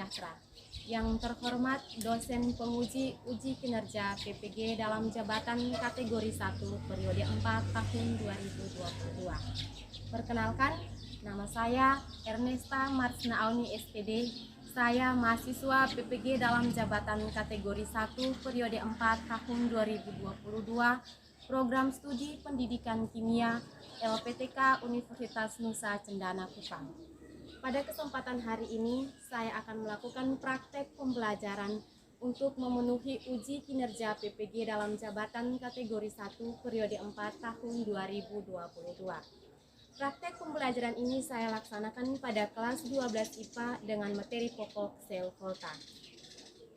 sejahtera. Yang terhormat dosen penguji uji kinerja PPG dalam jabatan kategori 1 periode 4 tahun 2022. Perkenalkan, nama saya Ernesta Marsna Auni SPD. Saya mahasiswa PPG dalam jabatan kategori 1 periode 4 tahun 2022, program studi pendidikan kimia LPTK Universitas Nusa Cendana Kupang. Pada kesempatan hari ini, saya akan melakukan praktek pembelajaran untuk memenuhi uji kinerja PPG dalam jabatan kategori 1 periode 4 tahun 2022. Praktek pembelajaran ini saya laksanakan pada kelas 12 IPA dengan materi pokok sel volta.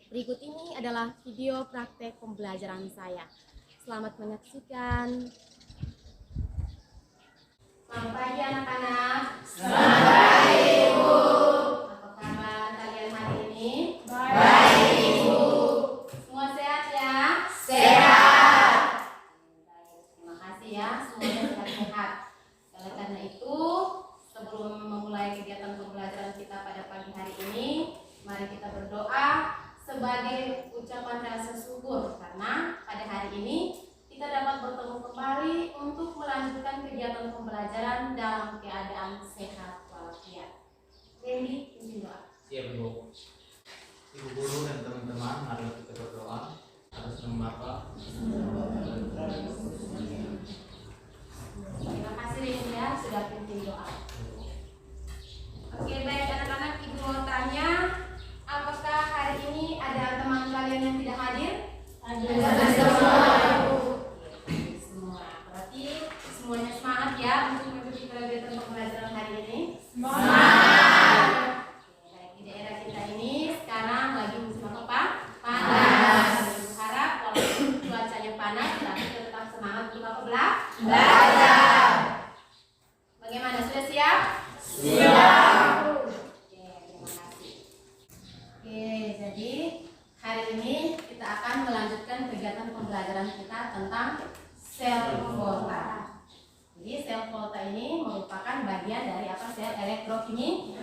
Berikut ini adalah video praktek pembelajaran saya. Selamat menyaksikan. Selamat pagi anak-anak. Selamat pagi Ibu. Apa kabar kalian hari ini? Baik Ibu. Semua sehat ya? Sehat. Baik, terima kasih ya, semuanya sehat-sehat. Oleh karena itu, sebelum memulai kegiatan pembelajaran kita pada pagi hari ini, mari kita berdoa sebagai ucapan rasa syukur karena pada hari ini kita dapat bertemu kembali untuk melanjutkan kegiatan pembelajaran dalam keadaan sehat walafiat. Randy, pimpin doa. Siap Ibu. Ibu guru dan teman-teman, mari kita berdoa. Atas nama Bapa. Terima kasih Randy ya sudah pimpin doa. Oke, baik anak-anak, Ibu mau tanya, apakah hari ini ada teman kalian yang tidak hadir? Ada semua. Berarti semuanya semangat ya untuk mengikuti kegiatan pembelajaran hari ini. Semangat. Baik, di daerah kita ini sekarang lagi musim apa? Panas. Ibu harap walaupun cuacanya panas, tapi kita tetap semangat untuk apa? Belajar. Bagaimana, sudah siap? Siap. Oke, terima kasih. Oke, jadi hari ini kita akan melanjutkan kegiatan pembelajaran kita tentang sel volta. Jadi sel volta ini merupakan bagian dari apa? Sel elektrokimia.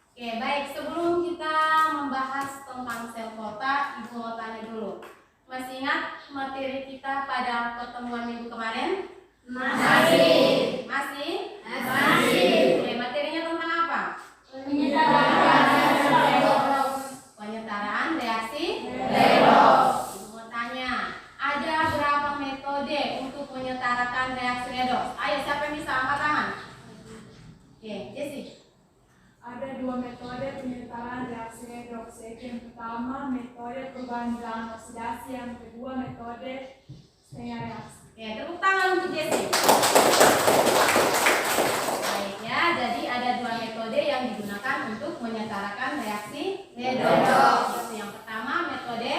Oke, baik, sebelum kita membahas tentang sel volta, Ibu mau tanya dulu. Masih ingat materi kita pada pertemuan minggu kemarin? Masih. Masih? Masih. Oke, materinya tentang apa? Penyetaraan reaksi redoks. Ibu mau tanya, ada berapa metode untuk menyetarakan reaksi redoks? Ayo, siapa yang bisa angkat tangan? Oke, Jessie. Ada dua metode penyetaraan reaksi redoks, yaitu yang pertama metode perubahan jalan oksidasi, yang kedua metode setengah reaksi. Oke, tepuk tangan untuk Jessie. Baik ya, jadi ada dua metode yang digunakan untuk menyetarakan reaksi redoks. Yang pertama metode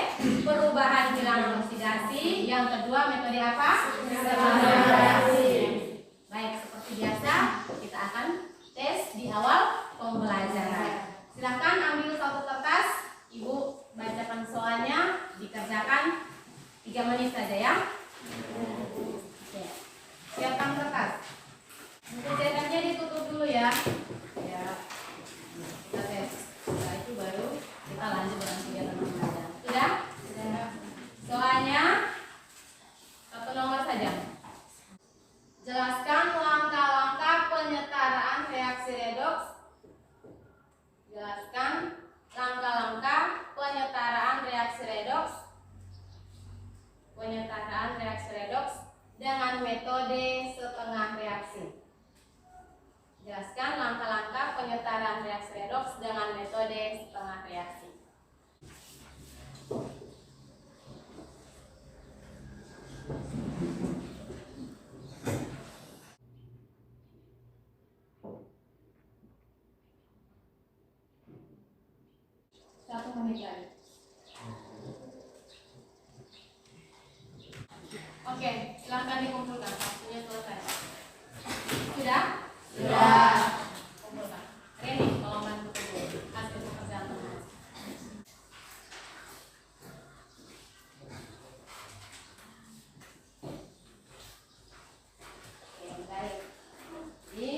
perubahan bilangan oksidasi, yang kedua metode apa? Setengah reaksi. Baik, seperti biasa kita akan tes di awal pembelajaran. Silakan ambil satu kertas, Ibu bacakan soalnya, dikerjakan 3 menit saja ya. Oke. Siapkan kertas. Jajarannya ditutup dulu ya. Ya. Kita tes. Setelah itu baru kita lanjut dengan kegiatan pembelajaran. Sudah? Sudah. Soalnya satu nomor saja. Jelaskan langkah-langkah penyetaraan reaksi redoks. Jelaskan langkah-langkah penyetaraan reaksi redoks. Penyetaraan reaksi redoks dengan metode setengah reaksi. Jelaskan langkah-langkah penyetaraan reaksi redoks dengan metode setengah reaksi. Satu menit lagi. Oke, silakan dikumpulkan. Waktunya selesai. Sudah? Sudah. Kumpulkan. Reni, tolong bantu dulu hasil pekerjaan teman. Oke, baik. Jadi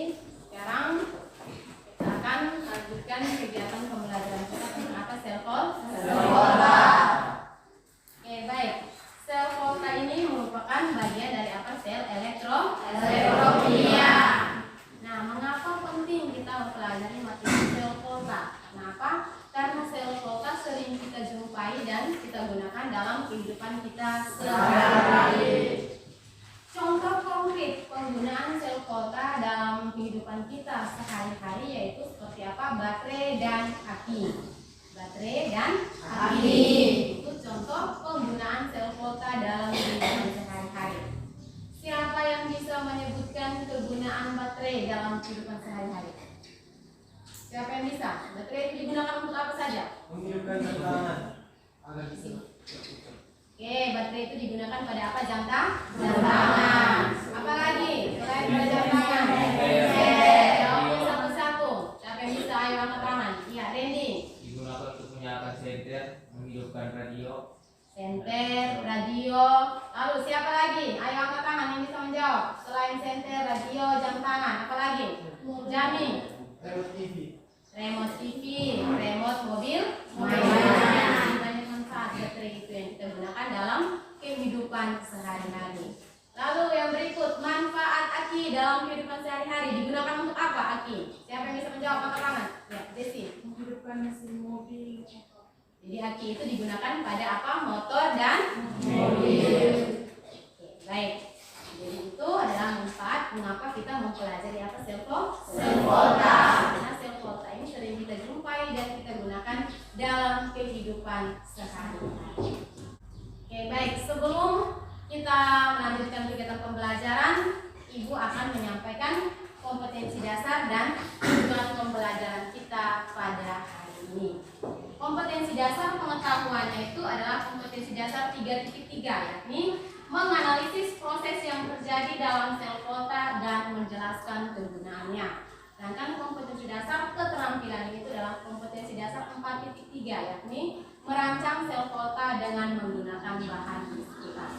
sekarang kita akan lanjutkan merupakan bagian dari apa? Sel elektrokimia. Nah, mengapa penting kita mempelajari materi sel volta? Kenapa? Karena sel volta sering kita jumpai dan kita gunakan dalam kehidupan kita sehari-hari. Contoh konkret penggunaan sel volta dalam kehidupan kita sehari-hari yaitu seperti apa? Baterai dan aki. Baterai dan aki. Itu contoh penggunaan sel volta dalam kehidupan sehari-hari. Siapa yang bisa menyebutkan kegunaan baterai dalam kehidupan sehari-hari? Siapa yang bisa? Baterai itu digunakan untuk apa saja? Menghidupkan tangan. Oke, baterai itu digunakan pada apa? Jam tangan. Apa lagi? Selain pada jam tangan. Jawabnya satu-satu. Siapa yang bisa? Ayo angkat tangan. Iya, Randy. Digunakan untuk menyalakan senter, menghidupkan radio. Senter, radio. Lalu siapa lagi? Ayo angkat tangan yang bisa menjawab. Selain senter, radio, jam tangan, apa lagi? Jami. Remote TV. Remote TV, remote mobil mainan. Banyak manfaat baterai itu yang kita gunakan dalam kehidupan sehari-hari. Lalu yang berikut, manfaat aki dalam kehidupan sehari-hari digunakan untuk apa aki? Siapa yang bisa menjawab? Angkat tangan. Ya, Desi. Menghidupkan mesin mobil. Jadi aki itu digunakan pada apa? Motor dan mobil. Oke, baik. Jadi itu adalah manfaat mengapa kita mempelajari apa sel volta. Karena sel volta ini sering kita jumpai dan kita gunakan dalam kehidupan sehari-hari. Oke, baik. Sebelum kita melanjutkan kegiatan pembelajaran, Ibu akan menyampaikan kompetensi dasar dan tujuan pembelajaran kita pada hari ini. Kompetensi dasar pengetahuannya itu adalah kompetensi dasar 3.3, yakni menganalisis proses yang terjadi dalam sel volta dan menjelaskan kegunaannya. Sedangkan kompetensi dasar keterampilan itu adalah kompetensi dasar 4.3, yakni merancang sel volta dengan menggunakan bahan sekitar.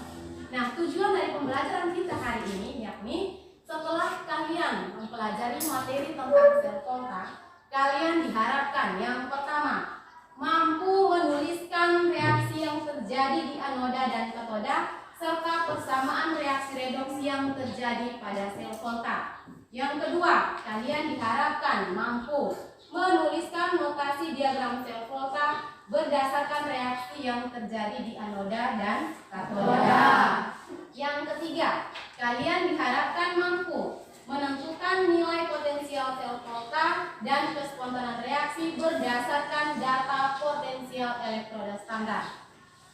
Nah, tujuan dari pembelajaran kita hari ini yakni setelah kalian mempelajari materi tentang sel volta, kalian diharapkan yang pertama mampu menuliskan reaksi yang terjadi di anoda dan katoda serta persamaan reaksi redoks yang terjadi pada sel volta. Yang kedua, kalian diharapkan mampu menuliskan notasi diagram sel volta berdasarkan reaksi yang terjadi di anoda dan katoda. Yang ketiga, kalian diharapkan mampu menentukan nilai potensial sel volta dan kespontanan reaksi berdasarkan data potensial elektroda standar.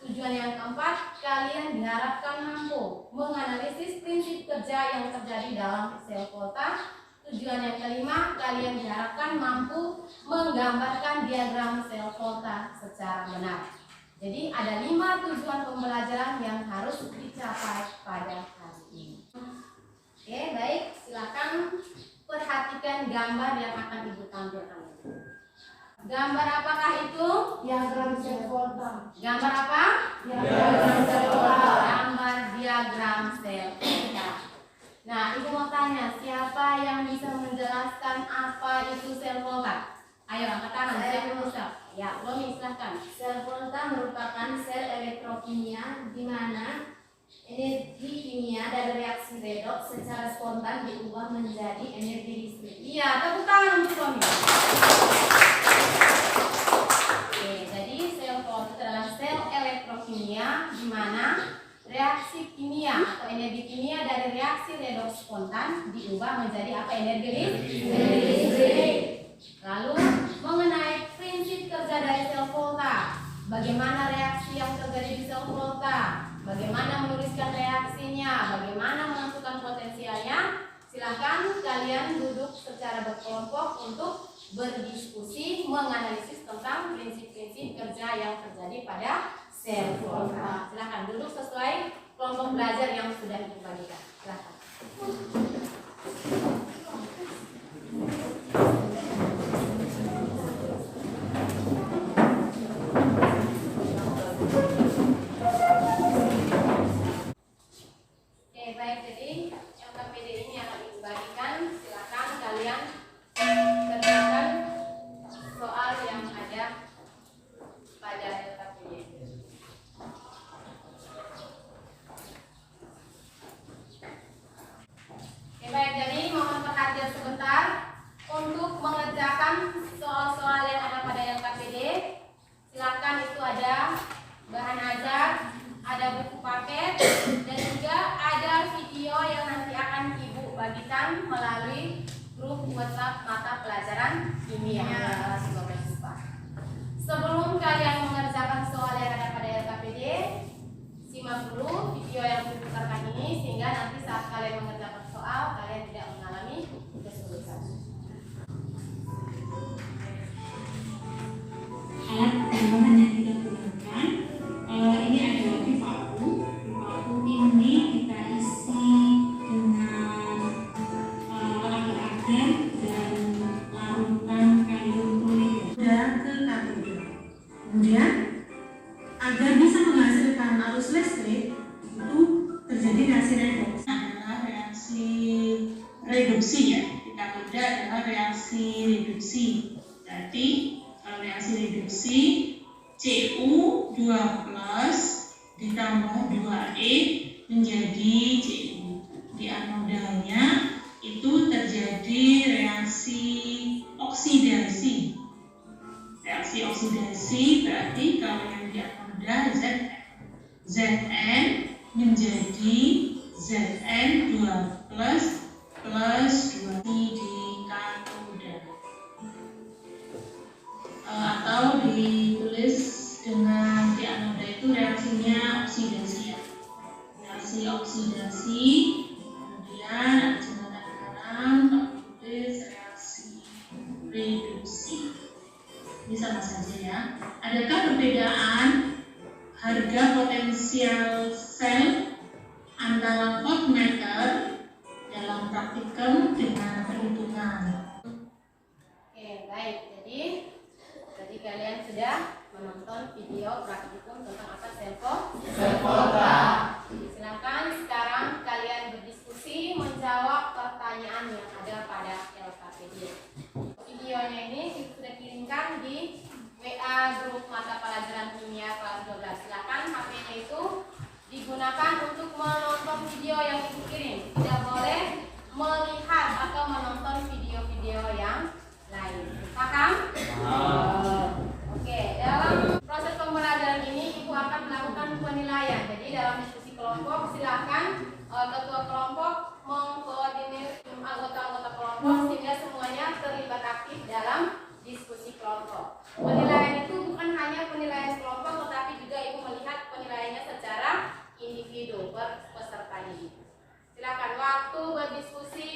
Tujuan yang keempat, kalian diharapkan mampu menganalisis prinsip kerja yang terjadi dalam sel volta. Tujuan yang kelima, kalian diharapkan mampu menggambarkan diagram sel volta secara benar. Jadi ada 5 tujuan pembelajaran yang harus dicapai pada hari ini. Oke, baik, silakan perhatikan gambar yang akan Ibu tampilkan. Gambar apakah itu? Diagram sel volta. Gambar apa? Diagram sel volta. Gambar diagram sel volta. Nah, Ibu mau tanya, siapa yang bisa menjelaskan apa itu sel volta? Ayo angkat tangan, siapa yang bisa? Ya, Lomi silahkan. Sel volta merupakan sel elektrokimia di mana energi kimia dari reaksi redoks secara spontan diubah menjadi energi listrik. Iya, tepuk tangan untuk Lomi. Oke, jadi sel volta adalah sel elektrokimia di mana reaksi kimia atau energi kimia dari reaksi redoks spontan diubah menjadi apa? Energi listrik. Lalu mengenai prinsip kerja dari sel volta, bagaimana reaksi yang terjadi di sel volta, bagaimana menuliskan reaksinya, bagaimana menentukan potensialnya, silakan kalian duduk secara berkelompok untuk berdiskusi menganalisis tentang prinsip-prinsip kerja yang terjadi pada sel volta. Silakan duduk sesuai kelompok belajar yang sudah dibagikan. Silakan. Oke, baik, jadi yang KPD ini akan dibagikan. Silakan kalian kerjakan soal yang ada pada LKPD. Dan juga ada video yang nanti akan Ibu bagikan melalui grup WhatsApp mata pelajaran kimia. Semoga lupa. Sebelum kalian mengerjakan soal yang ada pada LKPD, simak dulu video yang diputarkan ini sehingga nanti saat kalian mengerjakan soal kalian tidak mengalami kesulitan. Alat tambahan yang kita gunakan ini adalah pipa U. Pipa U ini kita isi dengan agar-agar dan larutan kalium klorid ke katoda. Kemudian agar bisa menghasilkan arus listrik itu terjadi reaksi redoks. Adalah reaksi reduksi ya. Di katoda adalah reaksi reduksi. Jadi reaksi reduksi Cu2+ ditambah 2E menjadi Cu. Di anodanya itu terjadi reaksi oksidasi. Reaksi oksidasi berarti kalau yang di anoda Zn menjadi Zn2+ plus 2 di katoda. Atau ditulis dengan di anoda itu reaksinya oksidasi ya. Reaksi oksidasi, kemudian ada jembatan garam, tulis reaksi reduksi. Ini sama saja ya. Adakah perbedaan harga potensial sel antara voltmeter dalam praktikum dengan perhitungan? Oke, baik. Jadi kalian sudah menonton video praktikum tentang apa sel volta. Silakan sekarang kalian berdiskusi menjawab pertanyaan yang ada pada LKPD. Videonya ini sudah kirimkan di WA grup mata pelajaran kimia kelas 12. Silakan HP-nya itu digunakan untuk menonton video yang Ibu kirim. Tidak boleh melihat atau menonton video-video yang lain. Paham? Oke, dalam proses pembelajaran ini Ibu akan melakukan penilaian. Jadi dalam diskusi kelompok silakan ketua kelompok mengkoordinir anggota-anggota kelompok sehingga semuanya terlibat aktif dalam diskusi kelompok. Penilaian itu bukan hanya penilaian kelompok, tetapi juga Ibu melihat penilaiannya secara individu per peserta didik. Silakan waktu berdiskusi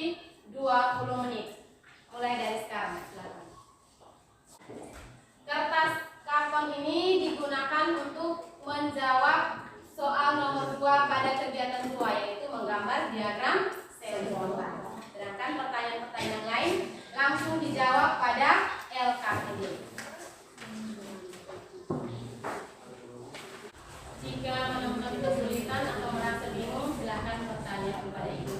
20 menit. Mulai dari sekarang, silakan. Kertas karton ini digunakan untuk menjawab soal nomor 2 pada kegiatan 2, yaitu menggambar diagram sel volta. Sedangkan pertanyaan-pertanyaan lain langsung dijawab pada LKPD. Jika menemukan kesulitan atau merasa bingung, silakan bertanya kepada Ibu.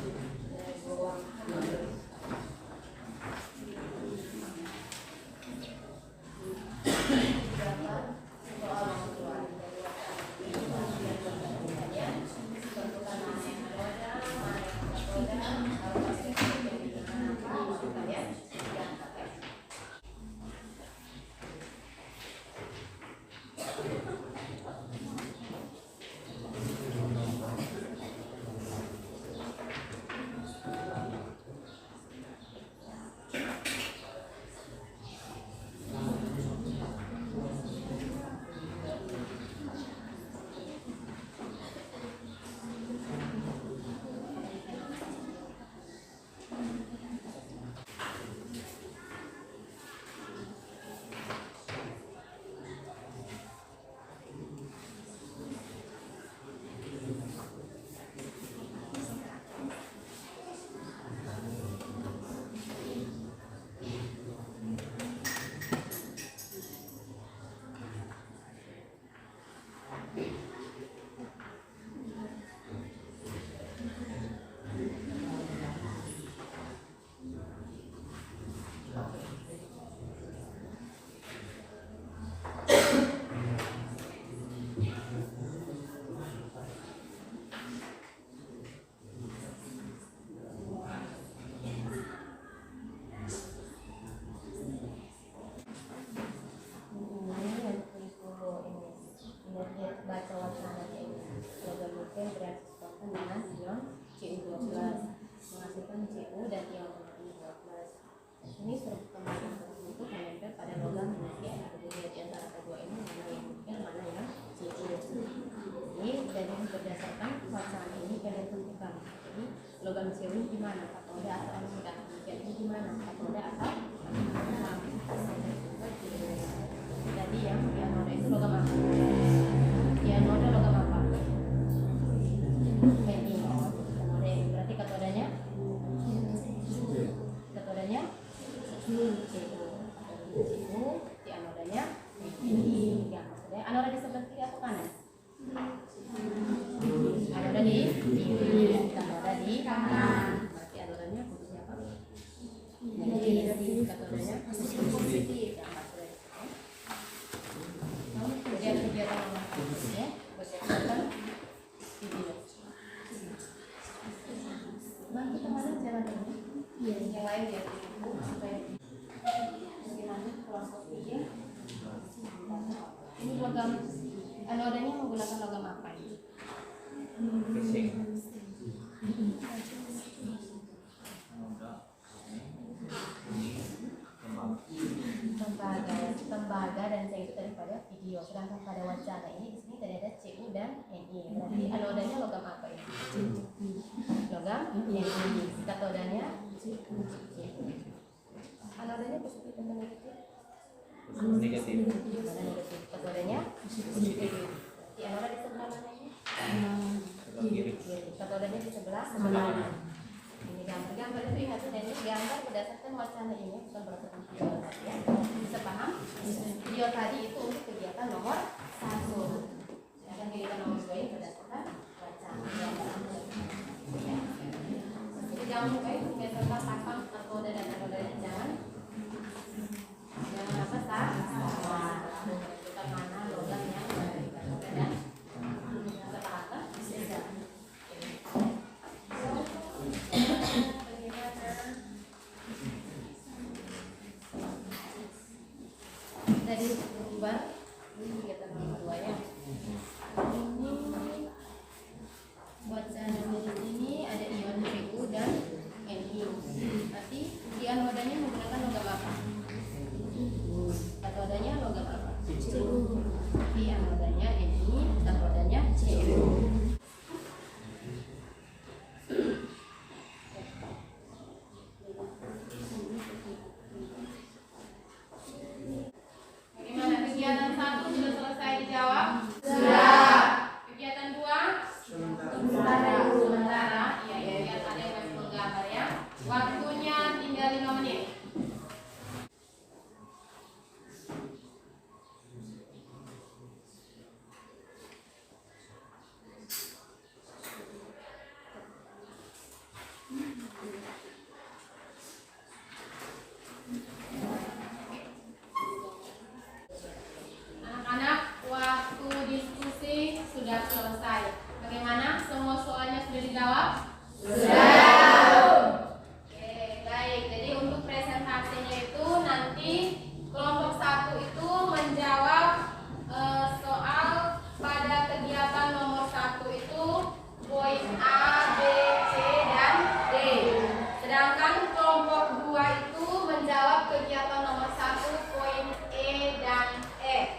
reaksikan dengan ion Cu12 menghasilkan Cu dan ion Cu12. Ini perkembangan terbentuk menempel pada logam yang kemudian di antara kedua ini mana yang nikel, mana yang Cu. Ini jadi berdasarkan wacana ini kalian tentukan. Jadi logam Cu di mana? Katoda atau anoda? Nikel ini di mana? Katoda atau anoda? Jadi yang di anoda itu logam apa? Di anoda logam apa? Ni. Anoda ini berarti katodanya? Katodanya? Cu. Di anodanya? Ya, maksudnya anoda di sebelah kiri atau kanan? Anoda di kiri, anoda di kanan. Berarti anodanya posisi apa? Negatif. Katodanya positif. Kemudian kegiatan nomor selanjutnya berdasarkan video. Bang, kita mana jalan ini? Yang lain ya supaya bagaimana filosofinya. Ini logam anodanya menggunakan logam apa ini? Casing. Anoda. Tembaga dan saya itu daripada video. Sedangkan pada wacana ini di sini tidak ada Cu dan Ni. Berarti anodanya logam apa ini? Logam Ni. Katodanya Cu. Anodanya positif atau negatif? Negatif. Mana negatif? Katodanya positif. Di anoda di sebelah mana ini? Sebelah kiri. Katodanya di sebelah kanan. Ini gambar itu ingat dan ini gambar berdasarkan wacana ini bukan berdasarkan video tadi ya. Bisa paham? Video tadi itu untuk kegiatan nomor 1. Sedangkan kegiatan nomor 2 ini berdasarkan wacana. Jadi jangan lupa itu tentang pasang katoda dan anodanya jangan apa salah. Menentukan mana logam yang katoda dan sepahatan bisa. Tadi berubah ini kegiatan nomor 2 ya. Ini wacana di sini ada ion Cu dan Ni. Berarti di anodanya menggunakan logam apa? Katodanya logam apa? Cu. Di anodanya Ni, katodanya Cu. Bagaimana kegiatan 1 sudah selesai dijawab? Sudah. Kegiatan 2? Sementara. Iya, lihat ada yang masih menggambar ya. Waktunya tinggal 5 menit. Anak-anak, waktu diskusi sudah selesai. Bagaimana? Semua soalnya sudah dijawab? Sudah. Oke, baik. Jadi untuk presentasinya itu nanti kelompok 1 itu menjawab soal pada kegiatan nomor 1 itu poin A, B, C, dan D. Sedangkan kelompok 2 itu menjawab kegiatan nomor 1 poin E dan F.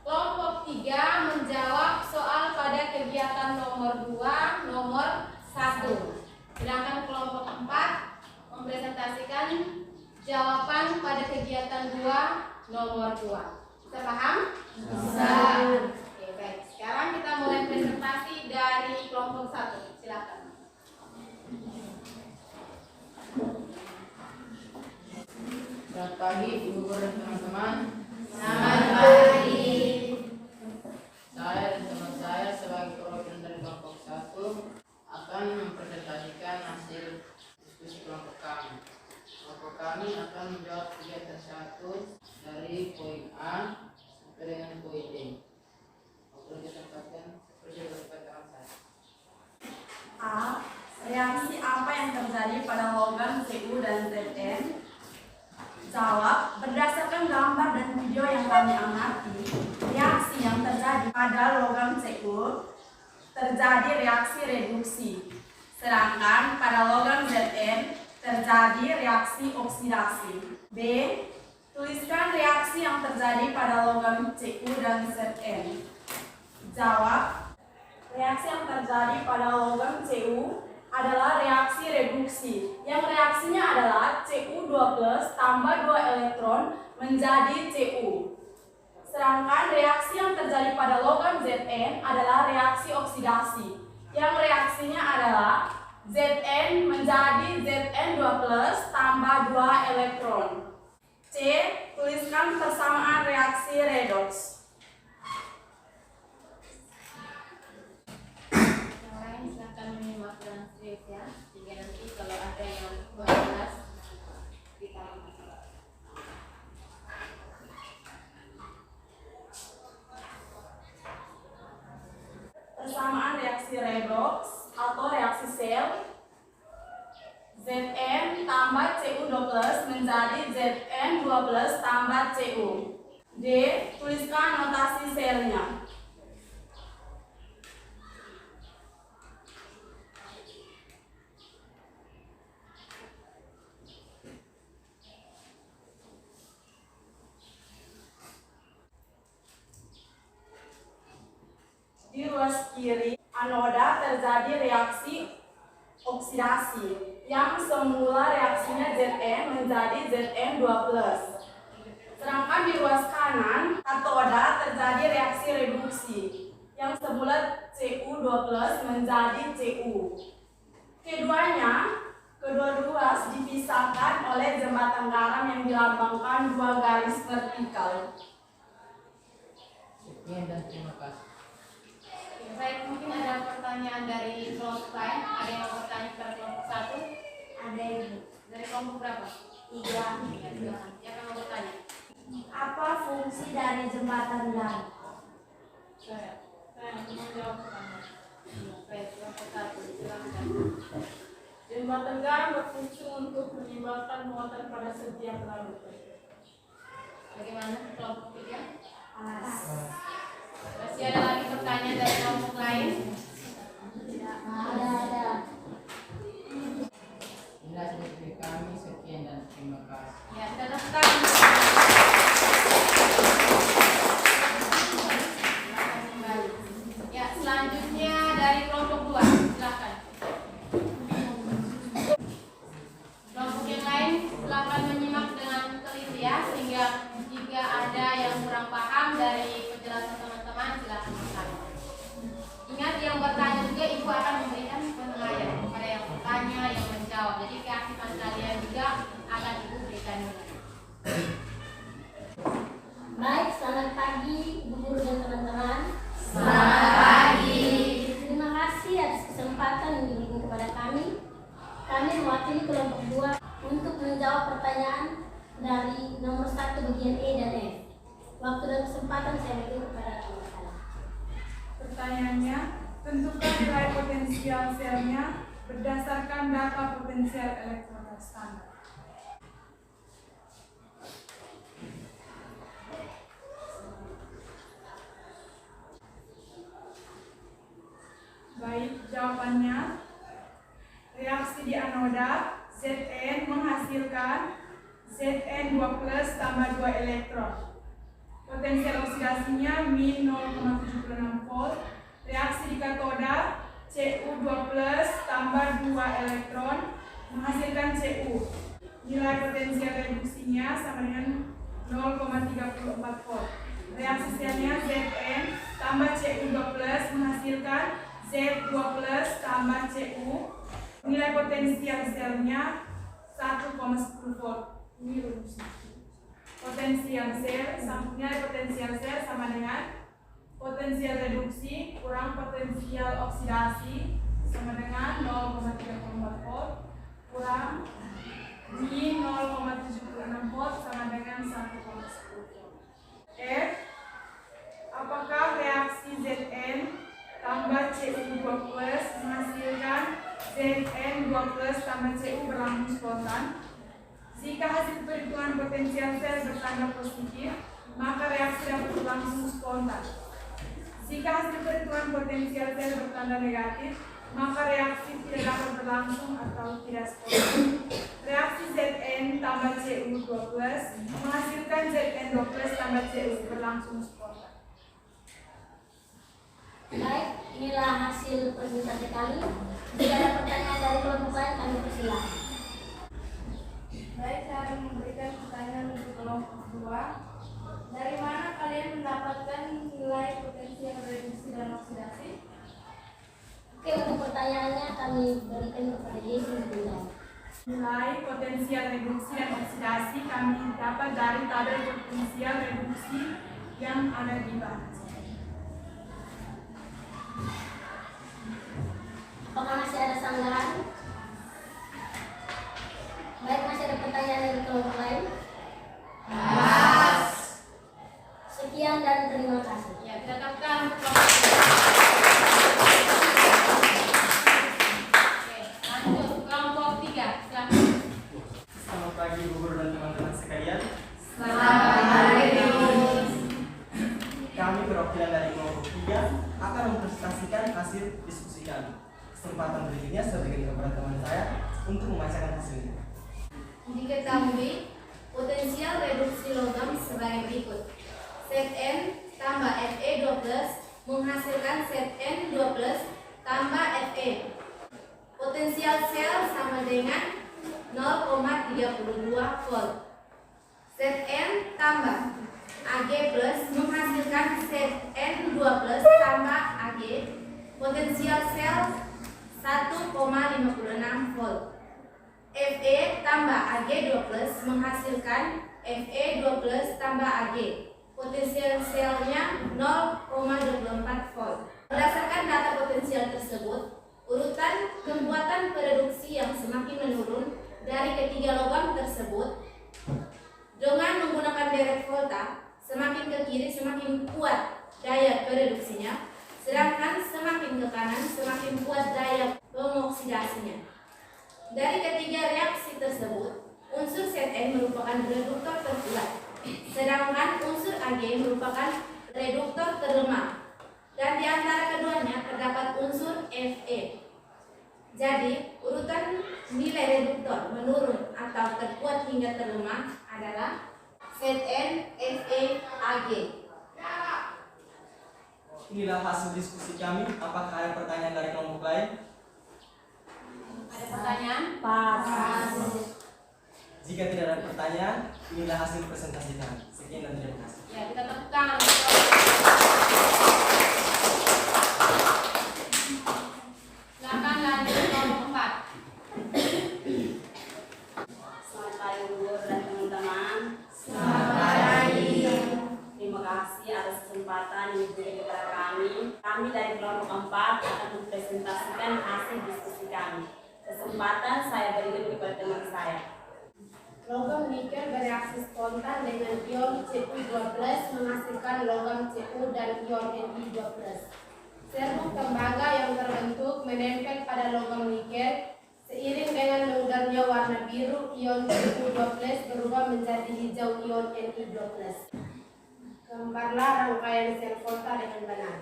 Kelompok 3 menjawab soal pada kegiatan nomor 2, nomor 1. Sedangkan kelompok 4 mempresentasikan jawaban pada kegiatan 2, nomor 2. Bisa paham? Bisa. Oke, baik. Sekarang kita mulai presentasi dari kelompok 1. Silakan. Selamat pagi Ibu Guru dan teman-teman. Selamat pagi. Saya dan teman saya sebagai perwakilan dari kelompok 1 akan mempresentasikan hasil diskusi kelompok kami. Kelompok kami akan menjawab kegiatan 1 dari poin A sampai dengan poin D. Perlu ditempatkan saya. A. Reaksi apa yang terjadi pada logam Cu dan Zn? Jawab, berdasarkan gambar dan video yang kami amati, reaksi yang terjadi pada logam Cu terjadi reaksi reduksi Sedangkan pada logam Zn terjadi reaksi oksidasi. B. Tuliskan reaksi yang terjadi pada logam Cu dan Zn. Jawab. Reaksi yang terjadi pada logam Cu adalah reaksi reduksi, yang reaksinya adalah Cu2+ tambah 2 elektron menjadi Cu. Sedangkan reaksi yang terjadi pada logam Zn adalah reaksi oksidasi, yang reaksinya adalah Zn menjadi Zn2+ tambah 2 elektron. C. Tuliskan persamaan reaksi redoks. Yang lain silahkan menyimak dengan serius ya, sehingga nanti kalau ada yang kurang jelas ditambah. Persamaan reaksi redoks atau reaksi sel, Zn tambah Cu2+ menjadi Zn2+ tambah Cu. D. Tuliskan notasi selnya. Di ruas kiri anoda terjadi reaksi oksidasi, yang semula reaksinya Zn menjadi Zn2+. Sedangkan di ruas kanan katoda terjadi reaksi reduksi, yang semula Cu2+ menjadi Cu. Kedua ruas dipisahkan oleh jembatan garam yang dilambangkan 2 garis vertikal. Sekian dan terima kasih. Baik, mungkin ada pertanyaan dari kelompok lain. Ada yang mau bertanya pada kelompok 1? Ada Ibu. Dari kelompok berapa? 3. Siapa yang mau bertanya? Apa fungsi dari jembatan garam? Saya menjawab pertanyaan. Baik, kelompok 1, silakan. Jembatan garam berfungsi untuk menyeimbangkan muatan pada setiap laut. Bagaimana kelompok 3? Alas. Masih ada lagi pertanyaan dari kelompok lain? Ada. Inilah dari kami, sekian dan terima kasih. Ya, kita daftar. Ya, selanjutnya dari kelompok 2, silakan. Kelompok yang lain silakan menyimak dengan teliti ya, sehingga jika ada yang kurang paham dari penjelasan teman-teman silakan bertanya. Ingat, yang bertanya juga Ibu akan memberikan penilaian kepada yang bertanya, yang menjawab. Jadi keaktifan kalian juga akan Ibu berikan nilai. Baik, selamat pagi Ibu Guru dan teman-teman. Selamat pagi. Terima kasih atas kesempatan yang diberikan kepada kami. Kami mewakili kelompok 2 untuk menjawab pertanyaan dari nomor 1 bagian E dan F. Waktu dan kesempatan saya berikan kepada teman-teman. Pertanyaannya, tentukan nilai potensial selnya berdasarkan data potensial elektroda standar. Baik, jawabannya. Reaksi di anoda, Zn menghasilkan Zn2+ tambah 2 elektron. Potensial oksidasinya min 0,76 volt. Reaksi di katoda, Cu2+ tambah 2 elektron menghasilkan Cu. Nilai potensial reduksinya sama dengan 0,34 volt. Reaksi selnya Zn tambah Cu2+ menghasilkan Z2+ tambah Cu. Nilai potensial selnya 1,10 volt. Ini rumusnya. Nilai potensial sel sama dengan potensial reduksi kurang potensial oksidasi sama dengan 0,34 volt kurang di 0,76 volt sama dengan 1,10 volt. F. Apakah reaksi Zn tambah Cu2+ menghasilkan Zn2+ tambah Cu berlangsung spontan? Jika hasil perhitungan potensial sel bertanda positif, maka reaksi dapat berlangsung spontan. Jika hasil perhitungan potensial sel bertanda negatif, maka reaksi tidak dapat berlangsung atau tidak spontan. Reaksi Zn tambah Cu 12 menghasilkan Zn 12 tambah Cu berlangsung spontan. Baik, inilah hasil presentasi kami. Jika ada pertanyaan dari kelompok lain, kami persilahkan. Baik, saya akan memberikan pertanyaan untuk kelompok 2. Dari mana kalian mendapatkan nilai potensial reduksi dan oksidasi? Oke, untuk pertanyaannya kami berikan kepada Yesus untuk menjawab. Nilai potensial reduksi dan oksidasi kami dapat dari tabel potensial reduksi yang ada di bahan. Apakah masih ada sanggahan? Baik, masih ada pertanyaan dari kelompok lain? Sekian dan terima kasih. Ya, kita tekan untuk kelompok. Oke, lanjut kelompok 3. Silakan. Selamat pagi Bu Guru dan teman-teman sekalian. Kami perwakilan dari kelompok 3 akan mempresentasikan hasil diskusi kami. Kesempatan berikutnya saya berikan kepada teman saya untuk membacakan hasilnya. Diketahui potensial reduksi logam sebagai berikut. Zn tambah Fe12 menghasilkan Zn12 tambah Fe. Potensial sel sama dengan 0,32 volt. Zn tambah Ag plus menghasilkan Zn2 plus tambah Ag. Potensial sel 1,56 volt. Fe tambah Ag2 plus menghasilkan Fe2 plus tambah Ag. Potensial selnya 0,24 volt. Berdasarkan data potensial tersebut, urutan kekuatan pereduksi yang semakin menurun dari ketiga logam tersebut dengan menggunakan deret volta, semakin ke kiri semakin kuat daya pereduksinya, sedangkan semakin ke kanan semakin kuat daya pengoksidasinya. Dari ketiga reaksi tersebut, unsur Zn merupakan reduktor terkuat, sedangkan unsur Ag merupakan reduktor terlemah, dan di antara keduanya terdapat unsur Fe. Jadi, urutan nilai reduktor menurun atau terkuat hingga terlemah adalah Zn, Fe, Ag. Inilah hasil diskusi kami. Apakah ada pertanyaan dari kelompok lain? Ada pertanyaan? Jika tidak ada pertanyaan, inilah hasil presentasi kami. Sekian dan terima kasih. Ya, kita tekan. Silakan lanjut kelompok 4. Selamat pagi Bu Guru dan teman-teman. Terima kasih atas kesempatan yang diberikan kepada kami. Kami dari kelompok 4 akan mempresentasikan hasil diskusi kami. Kesempatan saya berikan kepada teman saya. Logam nikel bereaksi spontan dengan ion Cu12 menghasilkan logam Cu dan ion Ni12. Serbuk tembaga yang terbentuk menempel pada logam nikel. Seiring dengan mengudarnya warna biru, ion Cu12 berubah menjadi hijau ion Ni12. Gambarlah rangkaian sel volta dengan benar.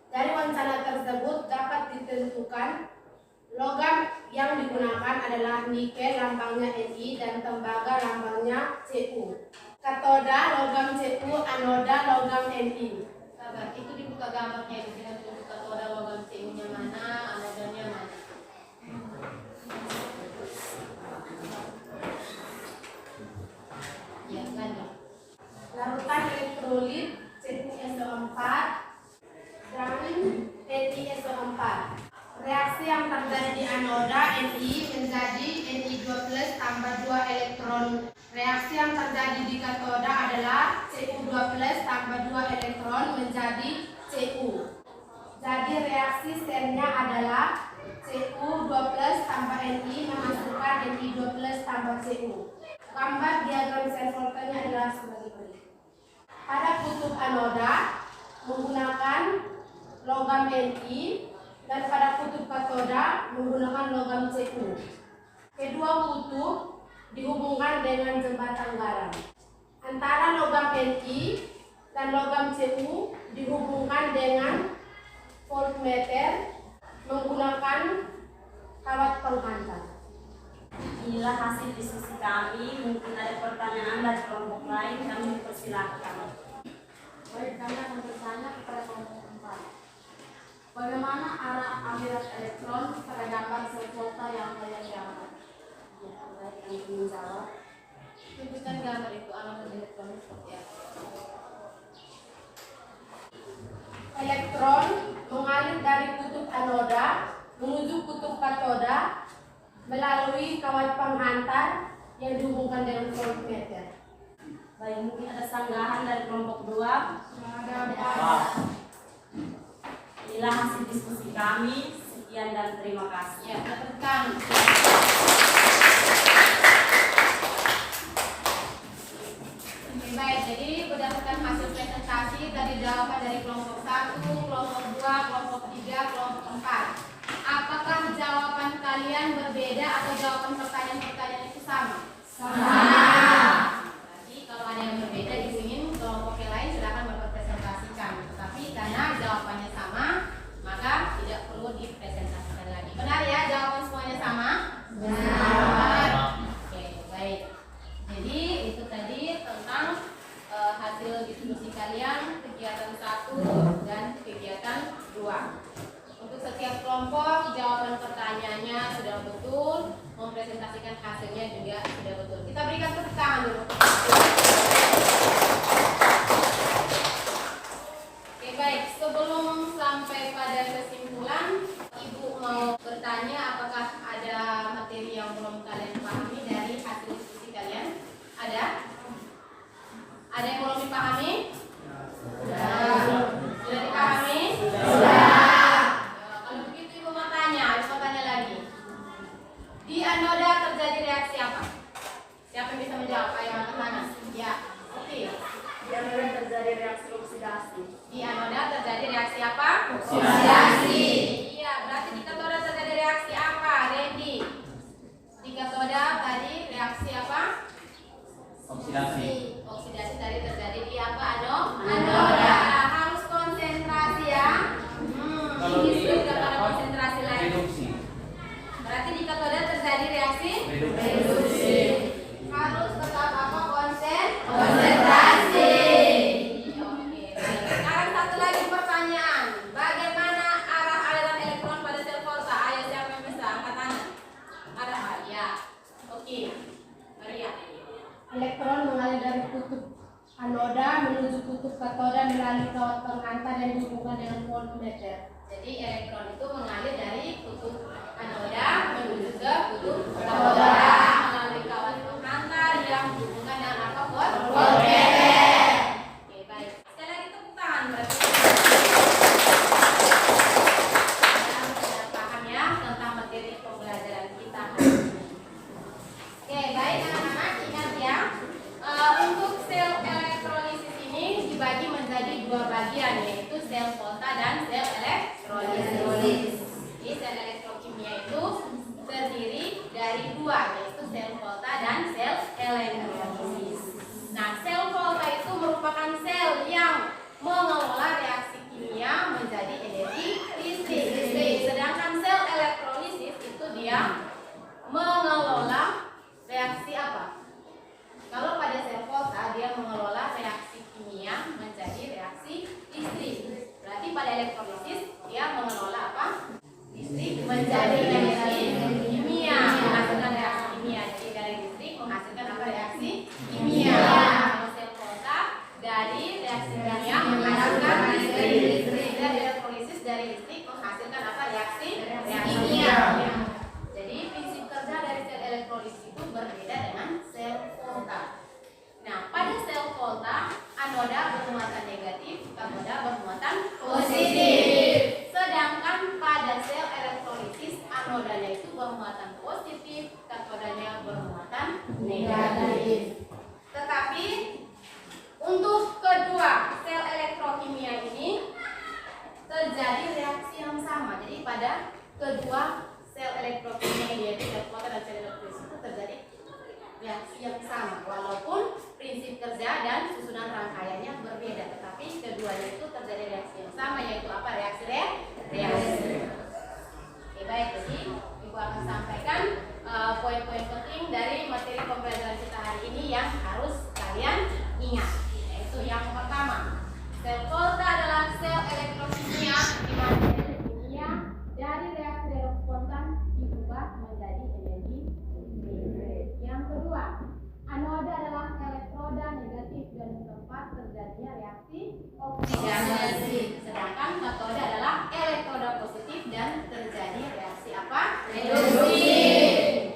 Dari wawancara tersebut dapat ditentukan logam yang digunakan adalah nikel lambangnya Ni dan tembaga lambangnya Cu. Katoda logam Cu, anoda logam Ni. Sabar, itu dibuka gambarnya itu dengan tunjuk katoda logam Cu-nya mana, anodanya mana. Ya, lanjut. Larutan elektrolit CuSO4 dan NiSO4. Reaksi yang terjadi di anoda Ni menjadi Ni12 tambah 2 elektron. Reaksi yang terjadi di katoda adalah Cu12 tambah 2 elektron menjadi Cu. Jadi reaksi selnya adalah Cu12 tambah Ni menghasilkan Ni12 tambah Cu. Gambar diagram sel voltanya adalah sebagai berikut. Pada kutub anoda menggunakan logam Ni dan pada kutub katoda menggunakan logam Cu. Kedua kutub dihubungkan dengan jembatan garam. Antara logam Ni dan logam Cu dihubungkan dengan voltmeter menggunakan kawat diskusi kami. Mungkin ada pertanyaan dari kelompok lain, kami persilahkan. Baik, kami akan bertanya kepada kelompok 4. Bagaimana arah aliran elektron pada gambar sel volta yang kalian gambar? Ya, baik, kami menjawab. Tunjukkan gambar itu alamat elektron seperti apa. Elektron mengalir dari kutub anoda menuju kutub katoda melalui kawat penghantar yang dihubungkan dengan voltmeter. Baik, mungkin ada sanggahan dari kelompok 2. Inilah hasil diskusi kami. Sekian dan terima kasih. Ya, tekan. Oke, baik. Jadi berdasarkan hasil presentasi tadi jawaban dari kelompok 1, kelompok 2, kelompok 3, kelompok 4. Apakah jawaban kalian berbeda atau jawaban pertanyaan-pertanyaan itu sama? Berarti kalau ada yang berbeda ingin kelompok yang lain silakan berpresentasikan. Tetapi karena jawabannya sama, maka tidak perlu dipresentasikan lagi. Benar ya, jawaban semuanya sama? Benar. Oke, baik. Jadi itu tadi tentang hasil diskusi kalian kegiatan 1 dan kegiatan 2. Untuk setiap kelompok jawaban pertanyaannya sudah betul, mempresentasikan hasilnya juga sudah betul. Kita berikan tepuk tangan dulu. Oke, baik. Sebelum sampai pada kesimpulan, Ibu mau bertanya apakah ada materi yang belum kalian pahami dari hasil diskusi kalian? Ada? Ada yang belum dipahami? Sudah. Sudah dipahami? Sudah. Kalau begitu Ibu mau tanya lagi. Di anoda terjadi reaksi apa? Siapa yang bisa menjawab? Ayo angkat tangan. Ya, oke. Di anoda terjadi reaksi oksidasi. Di anoda terjadi reaksi apa? Oksidasi. Iya, berarti di katoda terjadi reaksi apa, Randy? Di katoda tadi reaksi apa? Oksidasi. Oksidasi tadi terjadi di apa? Anoda. Harus konsentrasi ya. Ini sudah pada konsentrasi lagi. Reduksi. Berarti di katoda terjadi reaksi Reduksi. harus tetap apa? Konsentrasi. Oke. Sekarang satu lagi pertanyaan. Bagaimana arah aliran elektron pada sel volta? Ayo siapa yang bisa angkat tangan? Arah ya. Oke. Maria. Elektron mengalir dari kutub anoda menuju kutub katoda melalui kawat penghantar yang dihubungkan dengan voltmeter. Jadi elektron itu mengalir dari kutub anoda menuju ke kutub katoda melalui kawat penghantar yang dihubungkan dengan apa? Voltmeter. Oke, baik. Sekali lagi tepuk tangan berarti. Sudah paham ya tentang materi pembelajaran kita hari ini. Oke, baik anak-anak, ingat ya. Untuk sel elektrolisis ini dibagi menjadi 2 bagian, yaitu sel volta dan sel elektrolisis. Jadi sel elektrokimia itu terdiri dari 2, yaitu sel volta dan sel elektrolisis. Nah, sel volta itu merupakan sel yang mengelola reaksi kimia menjadi energi listrik. Sedangkan sel elektrolisis itu dia mengelola reaksi apa? Kalau pada sel volta dia mengelola reaksi kimia menjadi reaksi listrik. Berarti pada elektrolisis dia mengelola apa? Listrik menjadi energi kimia, menghasilkan reaksi kimia. Jadi dari listrik menghasilkan apa? Reaksi kimia. Kalau sel volta dari reaksi kimia menghasilkan listrik. Dari elektrolisis dari listrik menghasilkan apa? Reaksi kimia. Jadi prinsip kerja dari sel elektrolisis itu berbeda dengan sel volta. Nah, pada sel volta anoda bermuatan negatif, katoda bermuatan positif. Sedangkan pada sel elektrolisis anodanya itu bermuatan positif, katodanya bermuatan negatif. Tetapi untuk kedua sel elektrokimia ini terjadi reaksi yang sama. Jadi pada kedua sel elektrokimia ini, yaitu sel volta dan sel elektrolisis itu terjadi reaksi yang sama, walaupun prinsip kerja dan susunan rangkaiannya berbeda, tetapi keduanya itu terjadi reaksi yang sama, yaitu apa? Reaksi. Oke, baik. Jadi Ibu akan sampaikan poin-poin penting dari materi pembelajaran kita hari ini yang harus kalian ingat, yaitu yang pertama, sel volta adalah sel elektrokimia di mana energi kimia dari reaksi redoks spontan diubah menjadi energi listrik. Yang kedua, anoda adalah elektroda negatif dan tempat terjadinya reaksi oksidasi. Sedangkan katoda adalah elektroda positif dan terjadi reaksi apa? Reduksi.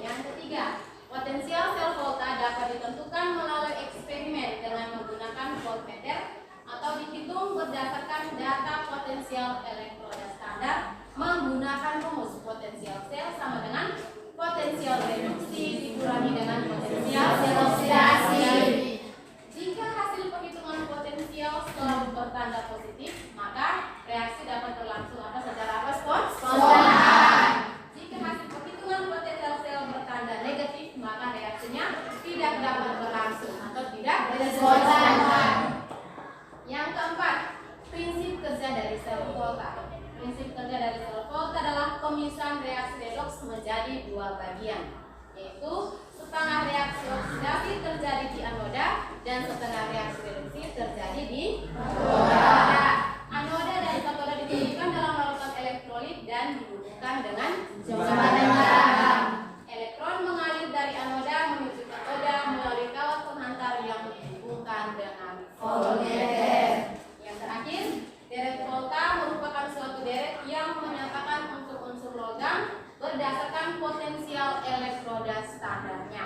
Yang ketiga, potensial sel volta dapat ditentukan melalui eksperimen dengan menggunakan voltmeter atau dihitung berdasarkan data potensial elektroda standar menggunakan rumus potensial sel sama dengan potensial reduksi dikurangi dengan potensial sel oksidasi. Jika hasil penghitungan potensial selalu bertanda positif, maka reaksi dapat berlangsung secara spontan. Jika hasil penghitungan potensial sel bertanda negatif, maka reaksinya tidak dapat berlangsung atau tidak spontan. Yang keempat, prinsip kerja dari sel volta. Prinsip kerja dari sel volta adalah pemisahan reaksi redoks menjadi dua bagian, yaitu setengah reaksi oksidasi terjadi di anoda dan setengah reaksi reduksi terjadi di katoda. Anoda dan katoda ditemukan dalam larutan elektrolit dan dihubungkan dengan jembatan garam. Elektron mengalir dari anoda menuju katoda melalui kawat penghantar yang dihubungkan dengan voltmeter. Yang terakhir, deret volta merupakan suatu deret yang menyatakan untuk unsur logam berdasarkan potensial elektroda standarnya.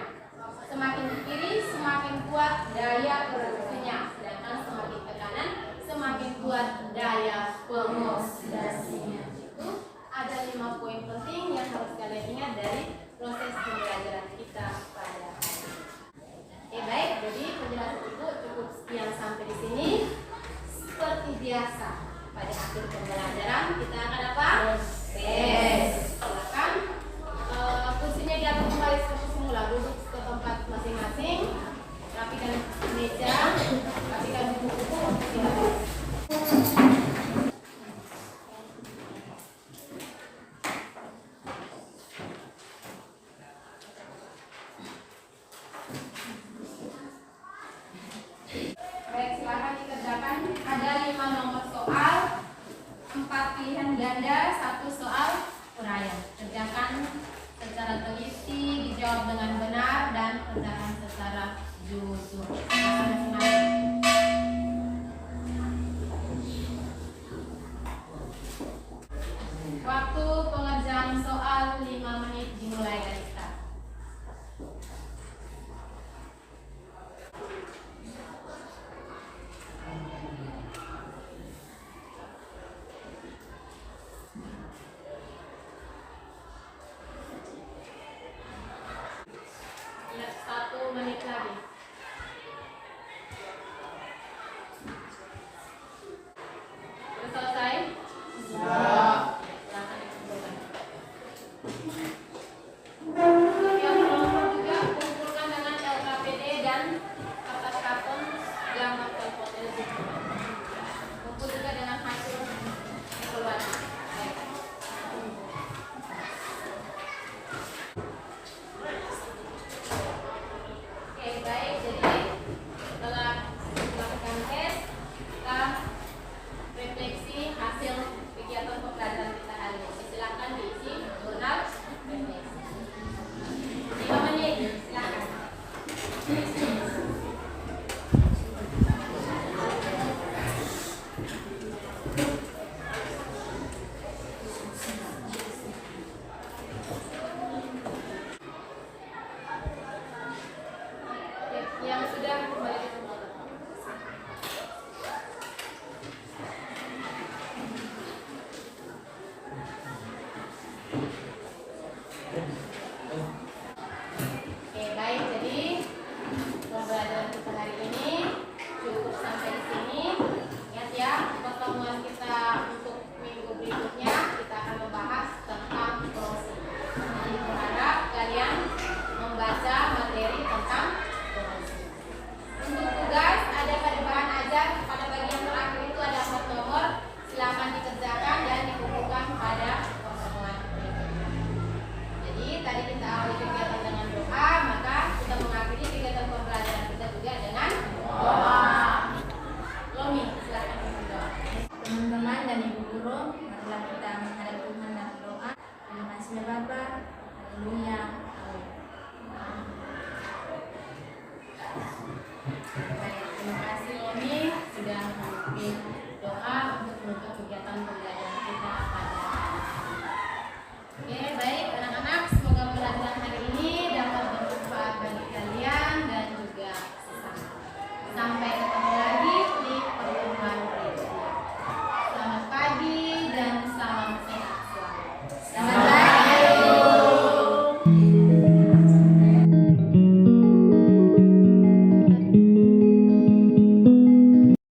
Semakin ke kiri, semakin kuat daya produksinya, sedangkan semakin ke kanan, semakin kuat daya pengoksidasinya. Itu ada 5 poin penting yang harus kalian ingat dari proses pembelajaran kita pada hari ini. Oke, baik, jadi penjelasan Ibu cukup sekian sampai di sini. Seperti biasa, pada akhir pembelajaran kita akan apa? Tes. Silakan kursinya diatur kembali seperti semula, duduk ke tempat masing-masing, rapikan meja, rapikan buku-buku untuk diatur. Baik, silakan dikerjakan. Ada 5 nomor soal, 4 pilihan ganda, 1 soal uraian. Kerjakan secara teliti, dijawab dengan benar, dan kerjakan secara jujur. Waktu pengerjaan soal 5 menit dimulai dari start. Ya, 1 menit lagi. Sudah selesai? Silakan dikumpulkan. Yang nomor juga kumpulkan dengan LKPD dan kertas karton gambar telepotensi. Kumpul juga dengan hasil evaluasi. Baik. Oke, baik. Jadi setelah melakukan tes, kita refleksi hasil kegiatan pembelajaran kita hari ini. Silakan diisi jurnal refleksi. 5 menit, silakan. Oke, yang sudah kembali dikumpulkan. Oke, baik. Jadi pembelajaran kita hari ini cukup sampai di sini. Ingat ya, pertemuan kita untuk minggu berikutnya kita akan membahas tentang korosi. Jadi berharap kalian membaca materi tentang korosi. Untuk tugas ada pada bahan ajar pada bagian terakhir itu ada 4 nomor. Silakan dikerjakan dan dikumpulkan pada pertemuan berikutnya. Jadi tadi kita awali kegiatan dengan doa, maka kita mengakhiri kegiatan pembelajaran kita juga dengan doa. Lomi, silakan berdoa. Teman-teman dan ibu guru, marilah kita menghadap Tuhan dalam doa. Terima kasih Bapa. Haleluya.